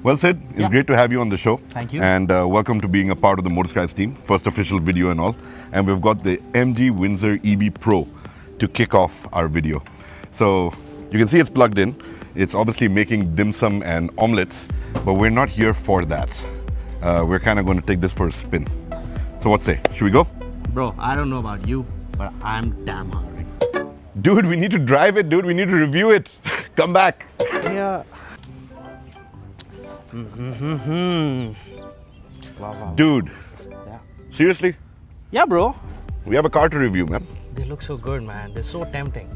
Well, Sid, it's great to have you on the show. Thank you. And welcome to being a part of the MotorScribes team, first official video and all. And we've got the MG Windsor EV Pro to kick off our video. So you can see it's plugged in. It's obviously making dim sum and omelets, but we're not here for that. We're kind of going to take this for a spin. So what say? Should we go? Bro, I don't know about you, but I'm damn hungry. Dude, we need to drive it, dude. We need to review it. Come back. Yeah. Wow. Dude, Yeah. seriously? Yeah, bro. We have a car to review, man. They look so good, man. They're so tempting.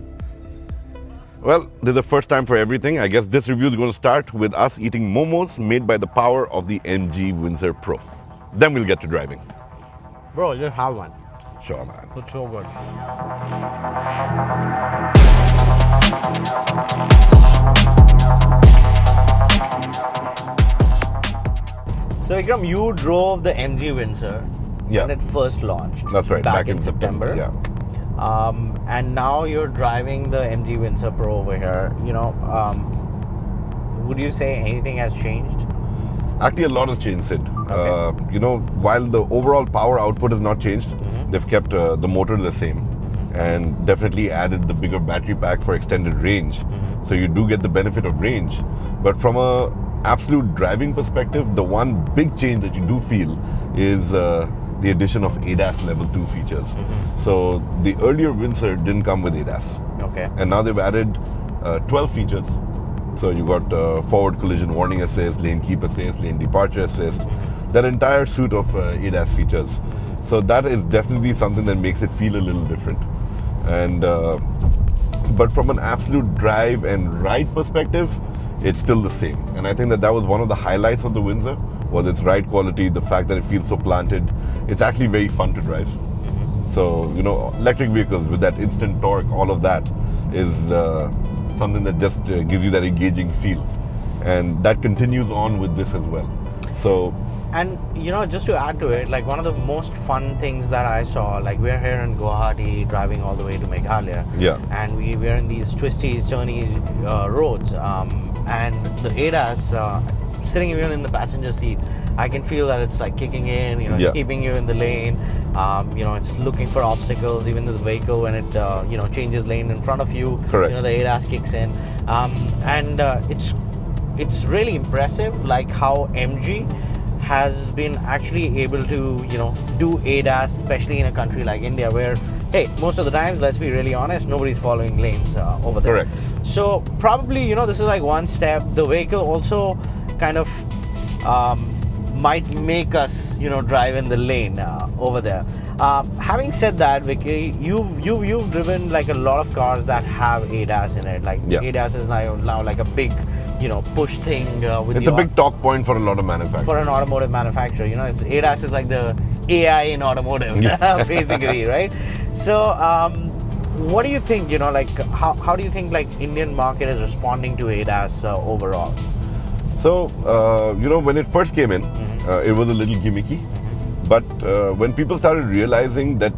Well, this is the first time for everything. I guess this review is going to start with us eating momos made by the power of the MG Windsor Pro. Then we'll get to driving. Bro, just have one. Sure, man. Looks so good. So Vikram, you drove the MG Windsor when it first launched. That's right. Back in September. Yeah. And now you're driving the MG Windsor Pro over here. Would you say anything has changed? Actually, a lot has changed, Sid. Okay. While the overall power output has not changed, they've kept the motor the same and definitely added the bigger battery pack for extended range. So you do get the benefit of range. But from a absolute driving perspective, the one big change that you do feel is the addition of ADAS level 2 features. So the earlier Windsor didn't come with ADAS. Okay. And now they've added 12 features. So you got forward collision warning assist, lane keep assist, lane departure assist, that entire suite of ADAS features. So that is definitely something that makes it feel a little different. And but from an absolute drive and ride perspective, it's still the same. And I think that was one of the highlights of the Windsor, was its ride quality, the fact that it feels so planted. It's actually very fun to drive. So, electric vehicles with that instant torque, all of that is something that just gives you that engaging feel. And that continues on with this as well. So, and just to add to it, like one of the most fun things that I saw, like we're here in Guwahati driving all the way to Meghalaya. Yeah. And we're in these twisty, turny roads. And the ADAS, sitting even in the passenger seat, I can feel that it's like kicking in, it's keeping you in the lane. It's looking for obstacles, even the vehicle when it, changes lane in front of you. Correct. The ADAS kicks in. It's really impressive, like how MG has been actually able to, do ADAS, especially in a country like India where, hey, most of the times, let's be really honest, nobody's following lanes over there. Correct. So probably, this is like one step. The vehicle also kind of might make us, drive in the lane over there. Having said that, Vicky, you've driven like a lot of cars that have ADAS in it. Like ADAS is now like a big, push thing. It's a big talk point for a lot of manufacturers. For an automotive manufacturer, ADAS is like the AI in automotive, basically, right? So, what do you think? How do you think like Indian market is responding to ADAS overall? So, when it first came in, it was a little gimmicky. But when people started realizing that,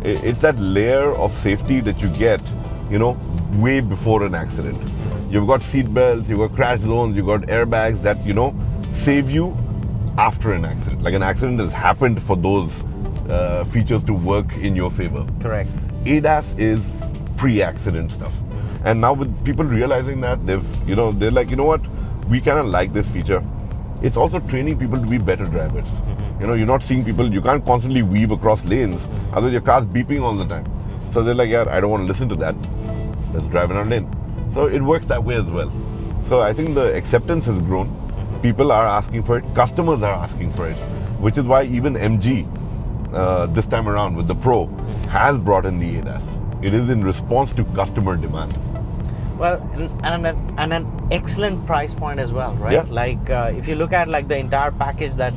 it's that layer of safety that you get, way before an accident. You've got seat belts, you've got crash zones, you've got airbags that, save you after an accident. Like an accident has happened for those features to work in your favor. Correct. ADAS is pre-accident stuff. And now with people realizing that, they're like, what? We kind of like this feature. It's also training people to be better drivers. You're not seeing people, you can't constantly weave across lanes, otherwise your car's beeping all the time. So they're like, I don't want to listen to that. Let's drive in our lane. So it works that way as well. So I think the acceptance has grown. People are asking for it. Customers are asking for it, which is why even MG, this time around with the Pro, has brought in the ADAS. It is in response to customer demand. Well, and an excellent price point as well, right? Yeah. Like if you look at like the entire package that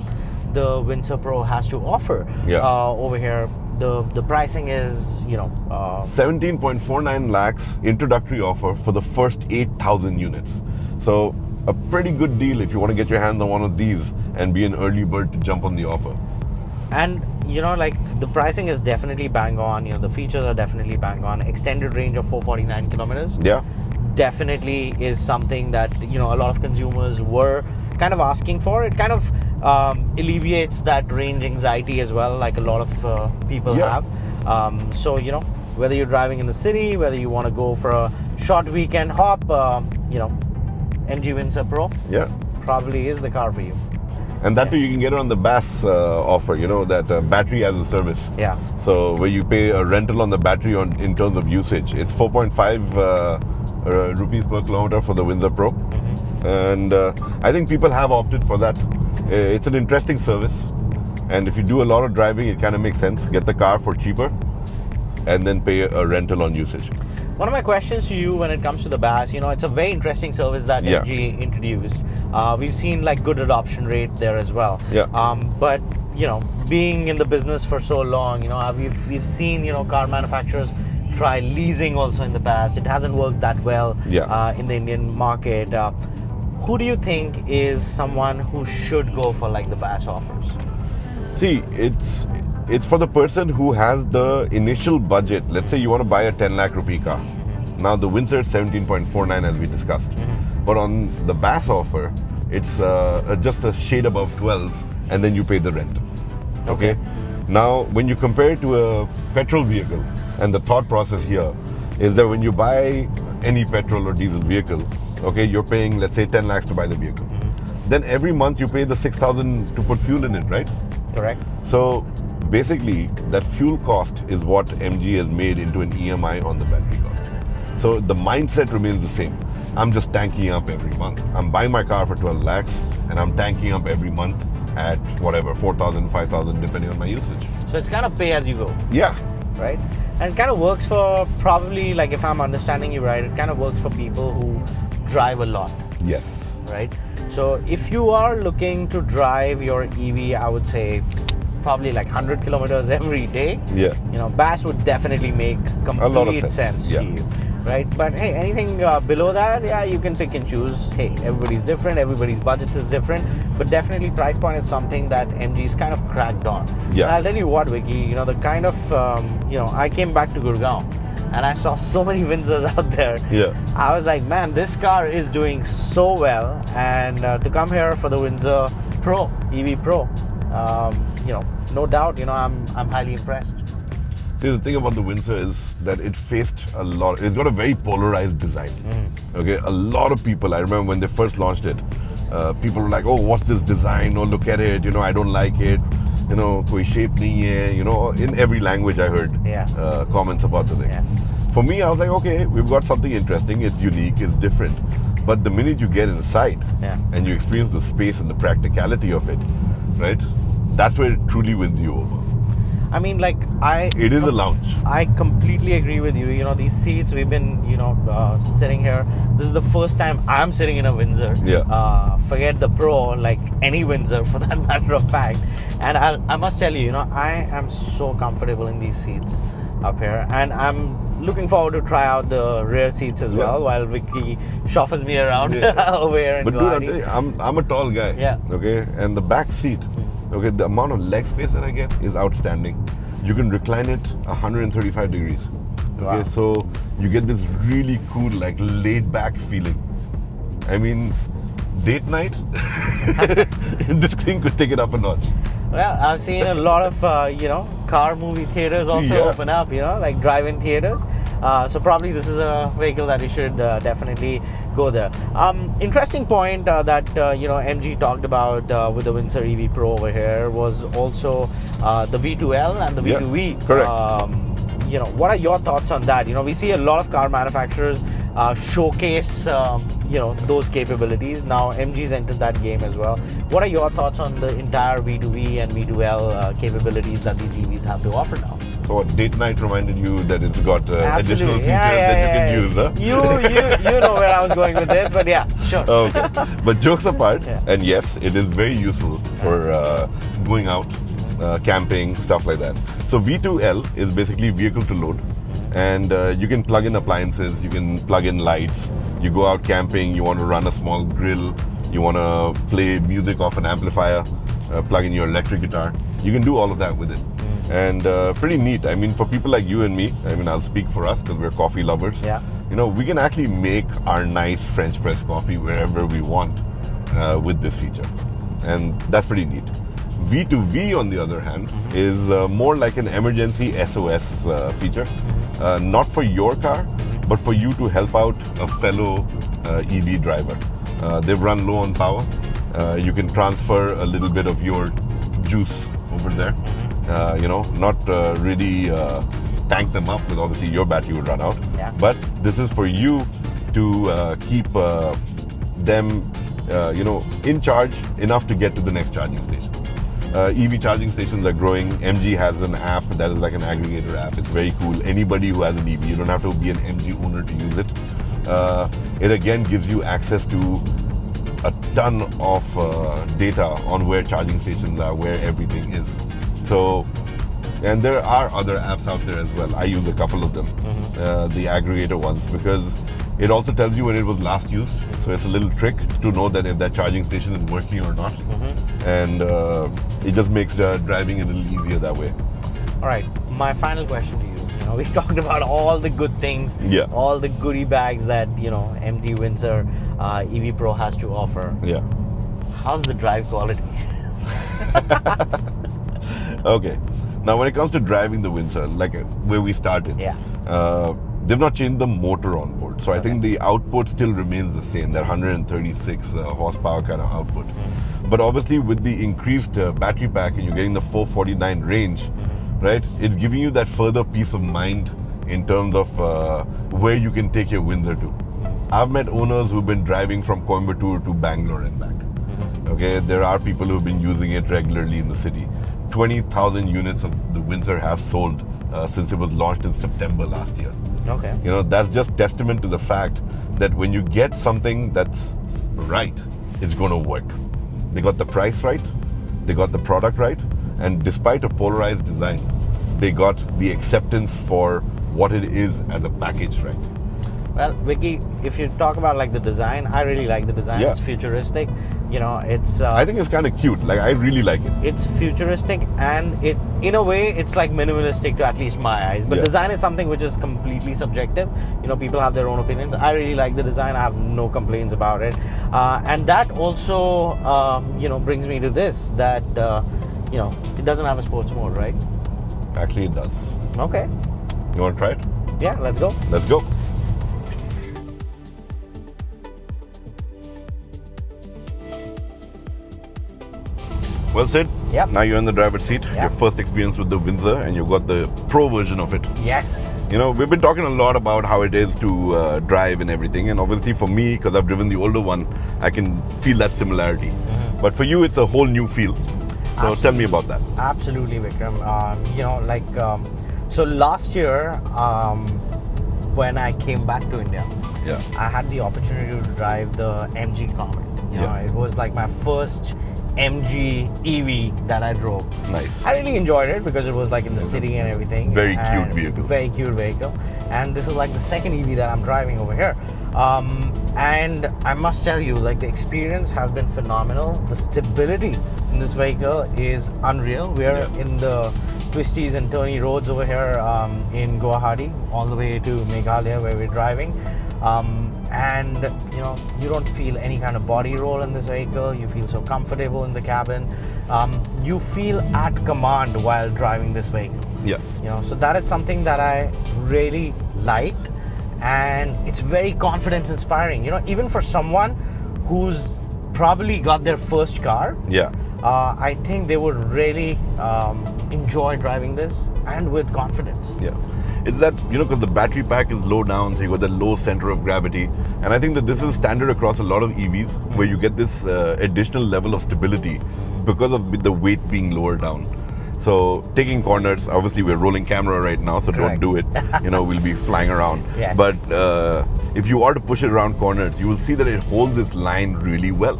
the Windsor Pro has to offer over here, the pricing is 17.49 lakhs introductory offer for the first 8,000 units. So a pretty good deal if you want to get your hands on one of these and be an early bird to jump on the offer. And like the pricing is definitely bang on. The features are definitely bang on. Extended range of 449 kilometers. Yeah. Definitely is something that a lot of consumers were kind of asking for. It kind of alleviates that range anxiety as well, like a lot of people Yeah. have. So, you know, whether you're driving in the city, whether you want to go for a short weekend hop, you know, MG Windsor Pro Yeah. probably is the car for you. And that too, you can get it on the BAS offer, you know, that battery as a service. Yeah. So where you pay a rental on the battery in terms of usage. It's 4.5 rupees per kilometer for the Windsor Pro. And I think people have opted for that. It's an interesting service. And if you do a lot of driving, it kind of makes sense. Get the car for cheaper and then pay a rental on usage. One of my questions to you when it comes to the BAS, you know, it's a very interesting service that Yeah. MG introduced. We've seen like good adoption rate there as well. Yeah. But, you know, being in the business for so long, you know, we've seen, you know, car manufacturers try leasing also in the past. It hasn't worked that well Yeah. in the Indian market. Who do you think is someone who should go for like the BAS offers? See, it's for the person who has the initial budget. Let's say you want to buy a 10 lakh rupee car. Now the Windsor is 17.49 as we discussed. But on the BAS offer, it's just a shade above 12 and then you pay the rent. Okay? Now, when you compare it to a petrol vehicle, and the thought process here is that when you buy any petrol or diesel vehicle, okay, you're paying, let's say, 10 lakhs to buy the vehicle. Then every month you pay the 6,000 to put fuel in it, right? Correct. So basically, that fuel cost is what MG has made into an EMI on the battery cost. So the mindset remains the same. I'm just tanking up every month. I'm buying my car for 12 lakhs and I'm tanking up every month at whatever, 4,000, 5,000, depending on my usage. So it's kind of pay as you go. Yeah. Right? And it kind of works for probably, like if I'm understanding you right, it kind of works for people who drive a lot, Yes. right? So if you are looking to drive your EV, I would say probably like 100 kilometers every day, Yeah. you know, BAS would definitely make A lot of complete sense. sense Yeah. to you, right? But hey, anything below that, yeah, you can pick and choose. Hey, everybody's different, everybody's budget is different, but definitely price point is something that MG's kind of cracked on. Yeah. And I'll tell you what, Vicky, you know, the kind of, you know, I came back to Gurgaon and I saw so many Windsors out there. Yeah. I was like, man, this car is doing so well, and to come here for the Windsor Pro, EV Pro, you know, no doubt, you know, I'm highly impressed. See, the thing about the Windsor is that it faced a lot. It's got a very polarized design. Okay, a lot of people. I remember when they first launched it, people were like, "Oh, what's this design? Oh, look at it. You know, I don't like it. You know, koi shape nahi hai." You know, in every language I heard comments about the thing. Yeah. For me, I was like, okay, we've got something interesting. It's unique. It's different. But the minute you get inside and you experience the space and the practicality of it, right? That's where it truly wins you over. I mean, like It is a lounge. I completely agree with you. You know, these seats, we've been, you know, sitting here. This is the first time I'm sitting in a Windsor. Yeah. Forget the Pro, like any Windsor for that matter of fact. And I must tell you, you know, I am so comfortable in these seats up here, and I'm looking forward to try out the rear seats as well while Vicky chauffeurs me around over here in But dude, Guwahati. I'm a tall guy. Yeah. Okay, and the back seat, okay, the amount of leg space that I get is outstanding. You can recline it 135 degrees. Okay, Wow. so you get this really cool, like laid back feeling. I mean, date night, this thing could take it up a notch. Well, I've seen a lot of, you know, car movie theaters also open up, you know, like drive-in theaters. So probably this is a vehicle that you should definitely go there. Interesting point that, you know, MG talked about with the Windsor EV Pro over here was also the V2L and the V2V. Correct. You know, what are your thoughts on that? You know, we see a lot of car manufacturers showcase, you know, those capabilities. Now, MG's entered that game as well. What are your thoughts on the entire V2V and V2L capabilities that these EVs have to offer now? So what, date night reminded you that it's got additional features yeah, that you can use, huh? You know where I was going with this, but yeah, sure. Okay. But jokes apart, and yes, it is very useful for going out, camping, stuff like that. So V2L is basically vehicle to load, and you can plug in appliances, you can plug in lights, you go out camping, you want to run a small grill, you want to play music off an amplifier, plug in your electric guitar, you can do all of that with it. And pretty neat. I mean, for people like you and me, I mean, I'll speak for us because we're coffee lovers. Yeah. You know, we can actually make our nice French press coffee wherever we want. with this feature, and that's pretty neat. V2V, on the other hand, is more like an emergency SOS feature, not for your car, but for you to help out a fellow EV driver. They've run low on power. You can transfer a little bit of your juice over there. Not really tank them up, because obviously your battery would run out. Yeah. But this is for you to keep them, in charge enough to get to the next charging station. EV charging stations are growing. MG has an app that is like an aggregator app. It's very cool. Anybody who has an EV, you don't have to be an MG owner to use it. It again gives you access to a ton of data on where charging stations are, where everything is. So, and there are other apps out there as well. I use a couple of them, the aggregator ones, because it also tells you when it was last used. So it's a little trick to know that if that charging station is working or not. And it just makes driving a little easier that way. All right, my final question to you. We talked about all the good things, all the goodie bags that MG Windsor EV Pro has to offer. Yeah. How's the drive quality? Okay. Now, when it comes to driving the Windsor, like where we started, they've not changed the motor on board. So I think the output still remains the same, that 136 horsepower kind of output. But obviously with the increased battery pack and you're getting the 449 range, right? It's giving you that further peace of mind in terms of where you can take your Windsor to. I've met owners who've been driving from Coimbatore to Bangalore and back. Okay, there are people who've been using it regularly in the city. 20,000 units of the Windsor have sold since it was launched in September last year. Okay. That's just testament to the fact that when you get something that's right, it's going to work. They got the price right, they got the product right, and despite a polarized design, they got the acceptance for what it is as a package right. Well, Vicky, if you talk about like the design, I really like the design. It's futuristic. It's. I think it's kind of cute. Like, I really like it. It's futuristic, and it, in a way, it's like minimalistic to at least my eyes. But design is something which is completely subjective. People have their own opinions. I really like the design. I have no complaints about it. And that also, brings me to this, that, it doesn't have a sports mode, right? Actually, it does. Okay. You want to try it? Yeah, let's go. Let's go. Well, Sid, now you're in the driver's seat. Your first experience with the Windsor, and you've got the Pro version of it. Yes. We've been talking a lot about how it is to drive and everything. And obviously for me, because I've driven the older one, I can feel that similarity. But for you, it's a whole new feel. So tell me about that. Absolutely, Vikram. So last year, when I came back to India, I had the opportunity to drive the MG Comet. It was like my first MG EV that I drove. Nice. I really enjoyed it because it was like in the city and everything. Very cute vehicle. Very cute vehicle. And this is like the second EV that I'm driving over here. And I must tell you, like, the experience has been phenomenal. The stability in this vehicle is unreal. We are in the twisties and turny roads over here in Guwahati, all the way to Meghalaya where we're driving. And you don't feel any kind of body roll in this vehicle. You feel so comfortable in the cabin. You feel at command while driving this vehicle. So that is something that I really liked, and it's very confidence inspiring. Even for someone who's probably got their first car, I think they would really enjoy driving this, and with confidence. It's that, because the battery pack is low down, so you got the low center of gravity. And I think that this is standard across a lot of EVs, where you get this additional level of stability because of the weight being lower down. So taking corners, obviously we're rolling camera right now, so don't do it. We'll be flying around. But if you are to push it around corners, you will see that it holds this line really well.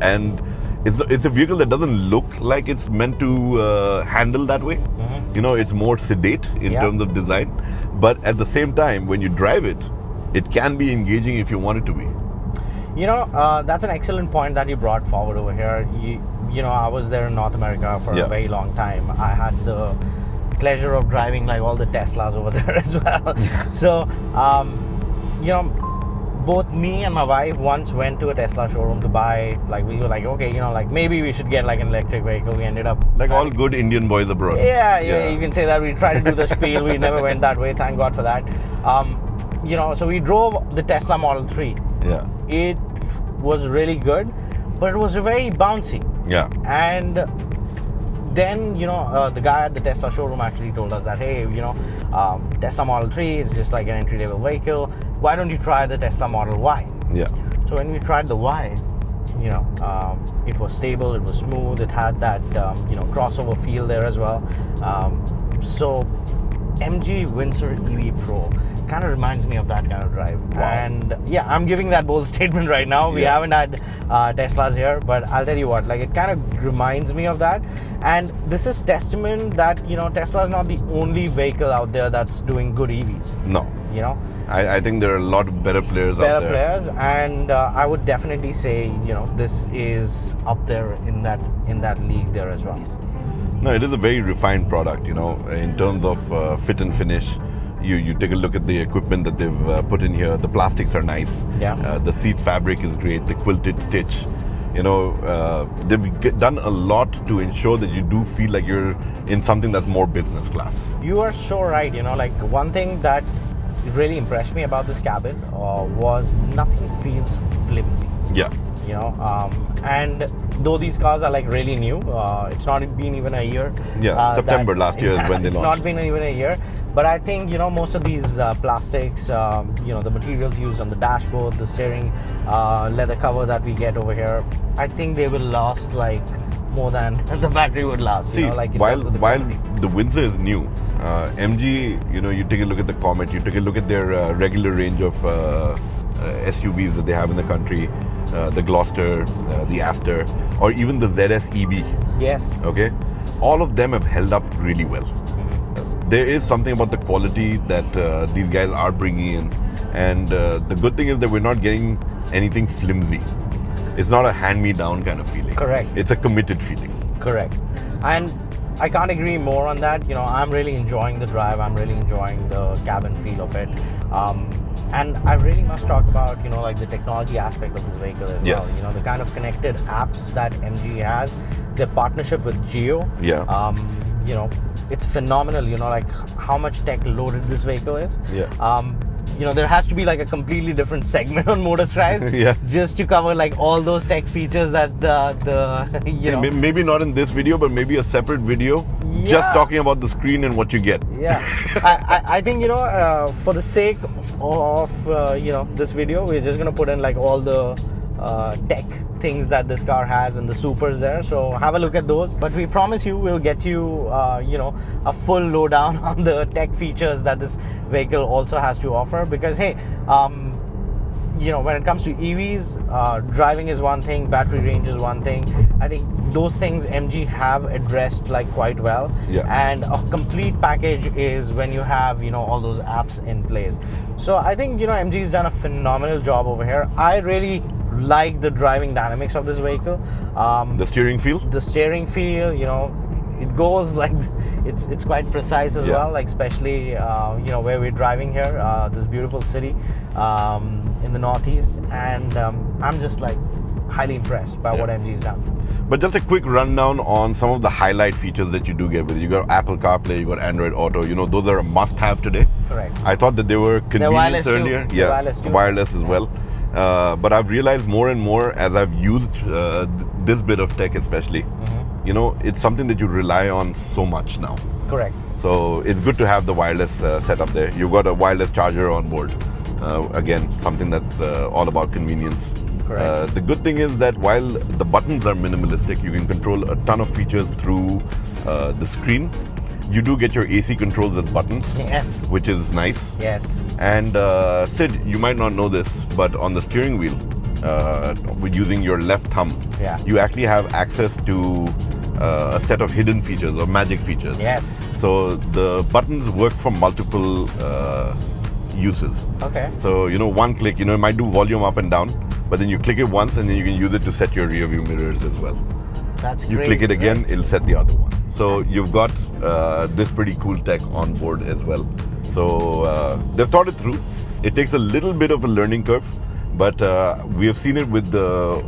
And it's a vehicle that doesn't look like it's meant to handle that way. It's more sedate in terms of design, but at the same time, when you drive it, it can be engaging if you want it to be. That's an excellent point that you brought forward over here. I was there in North America for a very long time. I had the pleasure of driving like all the Teslas over there as well. So, both me and my wife once went to a Tesla showroom to buy, like, we were like, okay, like maybe we should get like an electric vehicle. We ended up like all good Indian boys abroad. Yeah, you can say that. We tried to do the spiel. We never went that way. Thank God for that. So we drove the Tesla Model 3. Yeah. It was really good, but it was very bouncy. Yeah. And then, the guy at the Tesla showroom actually told us that, hey, Tesla Model 3 is just like an entry-level vehicle. Why don't you try the Tesla Model Y? Yeah. So when we tried the Y, it was stable, it was smooth, it had that, crossover feel there as well. So MG Windsor EV Pro kind of reminds me of that kind of drive. Wow. And yeah, I'm giving that bold statement right now. We haven't had Teslas here, but I'll tell you what, like, it kind of reminds me of that. And this is testament that, Tesla is not the only vehicle out there that's doing good EVs. No. I think there are a lot of better players out there. Better players, and I would definitely say, this is up there in that league there as well. No, it is a very refined product, in terms of fit and finish. You take a look at the equipment that they've put in here. The plastics are nice. Yeah. The seat fabric is great. The quilted stitch. They've done a lot to ensure that you do feel like you're in something that's more business class. You are so right. Like, one thing that really impressed me about this cabin was nothing feels flimsy. Yeah. And though these cars are like really new, it's not been even a year. Yeah, September last year is when they launched. It's not been even a year, but I think most of these plastics, the materials used on the dashboard, the steering leather cover that we get over here, I think they will last like more than the battery would last. See, while the Windsor is new, MG, you take a look at the Comet, you take a look at their regular range of SUVs that they have in the country, the Gloucester, the Aster, or even the ZS EV. Yes. Okay, all of them have held up really well. There is something about the quality that these guys are bringing in, and the good thing is that we're not getting anything flimsy. It's not a hand-me-down kind of feeling. Correct. It's a committed feeling. Correct. And I can't agree more on that. I'm really enjoying the drive. I'm really enjoying the cabin feel of it. And I really must talk about, like the technology aspect of this vehicle as well. The kind of connected apps that MG has, their partnership with Geo. Yeah. It's phenomenal, like how much tech loaded this vehicle is. Yeah. There has to be like a completely different segment on MotorScribes just to cover like all those tech features that Maybe not in this video, but maybe a separate video just talking about the screen and what you get. Yeah. I think, for the sake of this video, we're just going to put in like all the tech things that this car has and the supers there, so have a look at those. But we promise you we'll get you a full lowdown on the tech features that this vehicle also has to offer, because hey, when it comes to EVs, driving is one thing, battery range is one thing. I think those things MG have addressed like quite well. And a complete package is when you have all those apps in place. So I think MG's done a phenomenal job over here. I really like the driving dynamics of this vehicle. The steering feel? The steering feel, it goes like, it's quite precise as well, like especially, where we're driving here, this beautiful city in the Northeast. And I'm just like highly impressed by what MG's done. But just a quick rundown on some of the highlight features that you do get with it. You got Apple CarPlay, you got Android Auto. Those are a must-have today. Correct. I thought that they were convenience earlier. Too. Yeah, wireless too. Wireless as well. But I've realized more and more as I've used this bit of tech especially, it's something that you rely on so much now. Correct. So it's good to have the wireless setup there. You've got a wireless charger on board. Again, something that's all about convenience. Correct. The good thing is that while the buttons are minimalistic, you can control a ton of features through the screen. You do get your AC controls as buttons. Yes. Which is nice. Yes. And Sid, you might not know this, but on the steering wheel, with using your left thumb, you actually have access to a set of hidden features or magic features. Yes. So the buttons work for multiple uses. Okay. So one click, it might do volume up and down, but then you click it once and then you can use it to set your rear view mirrors as well. That's You click it again, it'll set the other one. So you've got this pretty cool tech on board as well. So they've thought it through. It takes a little bit of a learning curve, but we have seen it with the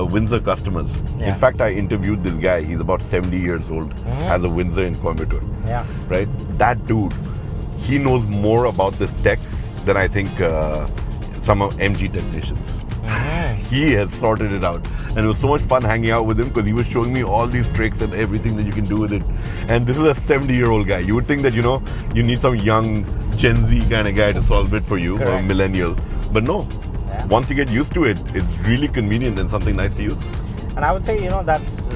Windsor customers. Yeah. In fact, I interviewed this guy. He's about 70 years old, has a Windsor in Coimbatore. Yeah. Right? That dude, he knows more about this tech than I think some of MG technicians. He has sorted it out, and it was so much fun hanging out with him because he was showing me all these tricks and everything that you can do with it. And this is a 70-year-old guy. You would think that, you know, you need some young Gen Z kind of guy to solve it for you, or a millennial, but no. Yeah. Once you get used to it, it's really convenient and something nice to use. And I would say, you know, that's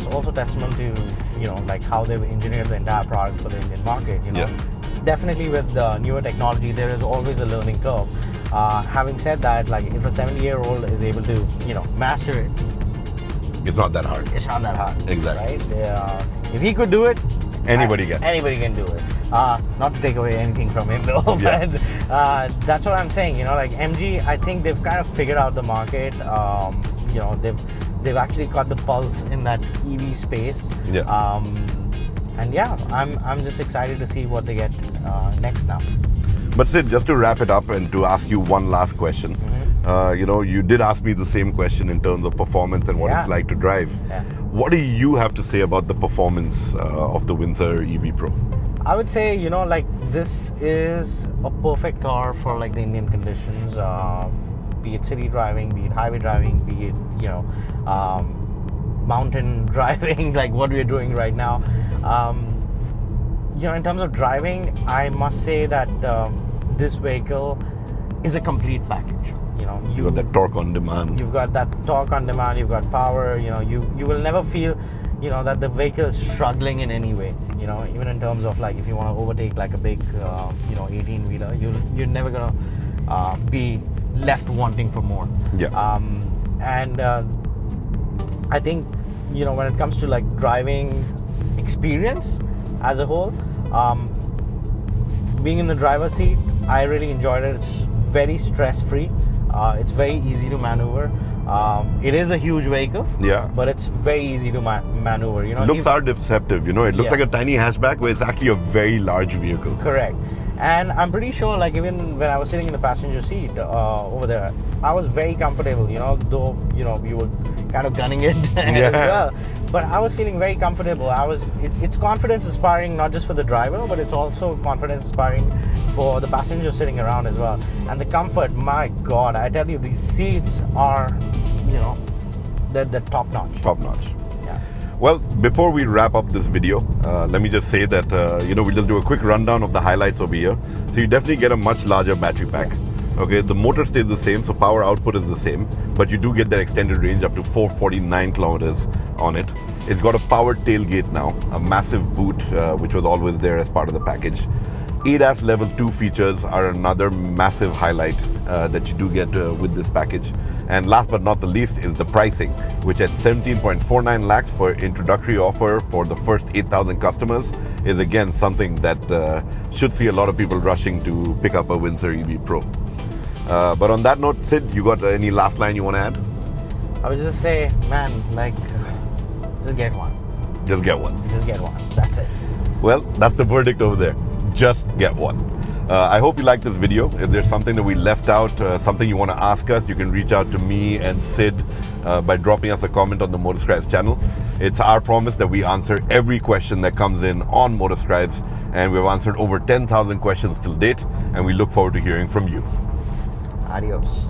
also testament to, you know, like how they've engineered the entire product for the Indian market. You know, definitely with newer technology, there is always a learning curve. Having said that, like if a 70-year-old is able to, you know, master it, it's not that hard. It's not that hard. Exactly. Right? If he could do it, anybody can. Anybody can do it. Not to take away anything from him though, but that's what I'm saying. You know, like MG, I think they've kind of figured out the market. You know, they've actually got the pulse in that EV space. Yeah. And yeah, I'm just excited to see what they get next now. But Sid, just to wrap it up and to ask you one last question. You know, you did ask me the same question in terms of performance and what it's like to drive. Yeah. What do you have to say about the performance of the Windsor EV Pro? I would say, you know, like this is a perfect car for like the Indian conditions, be it city driving, be it highway driving, be it, you know, mountain driving, like what we're doing right now. You know, in terms of driving, I must say that this vehicle is a complete package. You know, you got that torque on demand. You've got that torque on demand. You've got power. You know, you will never feel, you know, that the vehicle is struggling in any way. You know, even in terms of like if you want to overtake like a big, you know, 18-wheeler, you're never gonna be left wanting for more. Yeah. And I think, you know, when it comes to like driving experience as a whole, being in the driver's seat, I really enjoyed it. It's very stress-free. It's very easy to maneuver. It is a huge vehicle, but it's very easy to maneuver. You know, looks are deceptive. You know, it looks like a tiny hatchback, but it's actually a very large vehicle. Correct. And I'm pretty sure, like even when I was sitting in the passenger seat over there, I was very comfortable. You know, though you know you were kind of gunning it as well, but I was feeling very comfortable. It's confidence inspiring not just for the driver, but it's also confidence inspiring for the passenger sitting around as well. And the comfort, my God, I tell you, these seats are, you know, they're top notch. Top notch. Yeah. Well, before we wrap up this video, let me just say that, you know, we'll just do a quick rundown of the highlights over here. So you definitely get a much larger battery pack. Okay, the motor stays the same, so power output is the same, but you do get that extended range up to 449 kilometers on it. It's got a powered tailgate now, a massive boot, which was always there as part of the package. ADAS level 2 features are another massive highlight that you do get with this package. And last but not the least is the pricing, which at 17.49 lakhs for introductory offer for the first 8,000 customers is again something that should see a lot of people rushing to pick up a Windsor EV Pro. But on that note, Sid, you got any last line you want to add? I would just say, man, like, just get one. Just get one. Just get one. That's it. Well, that's the verdict over there. Just get one. I hope you liked this video. If there's something that we left out, something you want to ask us, you can reach out to me and Sid by dropping us a comment on the MotorScribes channel. It's our promise that we answer every question that comes in on MotorScribes, and we've answered over 10,000 questions till date, and we look forward to hearing from you. Adios.